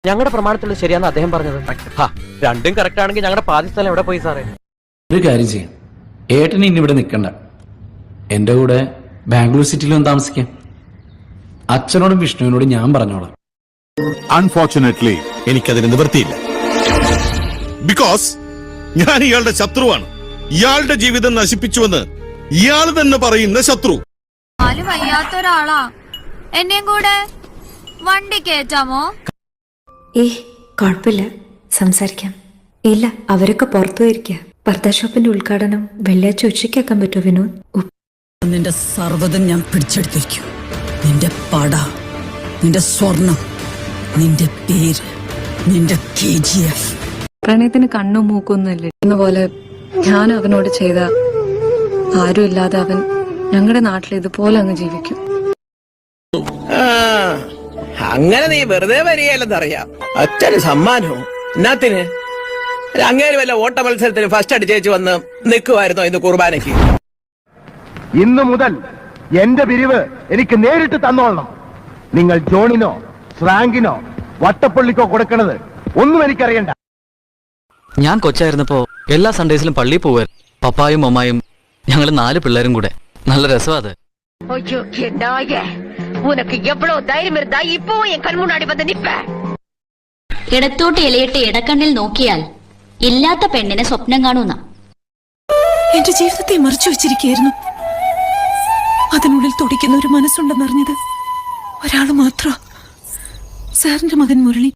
ഞങ്ങളുടെ പ്രമാണത്തിൽ ശരിയാന്ന് അദ്ദേഹം പറഞ്ഞത്. രണ്ടും കറക്റ്റ് ആണെങ്കിൽ ഞങ്ങളുടെ പാതി സ്ഥലം എവിടെ പോയി സാറേ? ഒരു കാര്യം ചെയ്യാം, ഏട്ടന് ഇനി ഇവിടെ നിൽക്കണ്ട, എന്റെ കൂടെ ബാംഗ്ലൂർ സിറ്റിയിലൊന്നും താമസിക്കാം. അച്ഛനോടും വിഷ്ണുവിനോടും ഞാൻ പറഞ്ഞോളാം. അൺഫോർച്ചുനേറ്റ്ലി എനിക്കതിന് നിവൃത്തിയില്ല. ബിക്കോസ് ഞാൻ ഇയാളുടെ ശത്രുവാണ്. ഇയാളുടെ ജീവിതം നശിപ്പിച്ചുവെന്ന് ഇയാൾ തന്നെ പറയുന്ന ശത്രു. വയ്യാത്തൊരാളാ, എന്നെയും കൂടെ വണ്ടി കയറ്റാമോ? കുഴപ്പമില്ല, സംസാരിക്കാം. ഇല്ല, അവരൊക്കെ പുറത്തു പോയിരിക്കുക. പർദ്ദ ഷോപ്പിന്റെ ഉദ്ഘാടനം വെള്ളിയാഴ്ച ഉച്ചയ്ക്കാക്കാൻ പറ്റുമോ വിനോദ്? നിന്റെ സർവ്വതും ഞാൻ പിടിച്ചെടുത്തിരിക്കും. നിന്റെ പട, നിന്റെ സ്വർണം, നിന്റെ പേര്, നിന്റെ KGF. പ്രണയത്തിന് കണ്ണും മൂക്കൊന്നുമില്ല എന്ന പോലെ ഞാൻ അവനോട് ചെയ്ത ആരും ഇല്ലാതെ അവൻ ഞങ്ങളുടെ നാട്ടിൽ ഇതുപോലെ അങ്ങ് ജീവിക്കും. അങ്ങനെ നീ വെറുതെ വരികയല്ലെന്നറിയാം. അച്ഛന് സമ്മാനവും എന്നാത്തിന് അങ്ങേര് വല്ല ഓട്ട മത്സരത്തിന് ഫസ്റ്റ് അടിച്ചേച്ച് വന്ന് നിൽക്കുമായിരുന്നോ ഇന്ന് കുർബാനയ്ക്ക്? ഇന്നു മുതൽ എന്റെ പിരിവ് എനിക്ക് നേരിട്ട് തന്നോളണം. നിങ്ങൾ ജോണിനോ ശ്രാങ്കിനോ വട്ടപ്പള്ളിക്കോ കൊടുക്കണത് ഒന്നും എനിക്കറിയണ്ട. ഞാൻ കൊച്ചായിരുന്നപ്പോ എല്ലാ സൺഡേസിലും പള്ളിയിൽ പോവായിരുന്നു. പപ്പായും അമ്മായും ഞങ്ങൾ 4 പിള്ളേരും കൂടെ. നല്ല രസമാ അത്. ഇടത്തോട്ട് ഇലയിട്ട് ഇടക്കണ്ണിൽ നോക്കിയാൽ ഇല്ലാത്ത പെണ്ണിനെ സ്വപ്നം കാണുന്ന എന്റെ ജീവിതത്തെ മറിച്ചു വെച്ചിരിക്കുകയായിരുന്നു. അതിനുള്ളിൽ തുടിക്കുന്ന ഒരു മനസ്സുണ്ടെന്നറിഞ്ഞത് ഒരാൾ മാത്രം, സാറിന്റെ മകൻ മുരളി.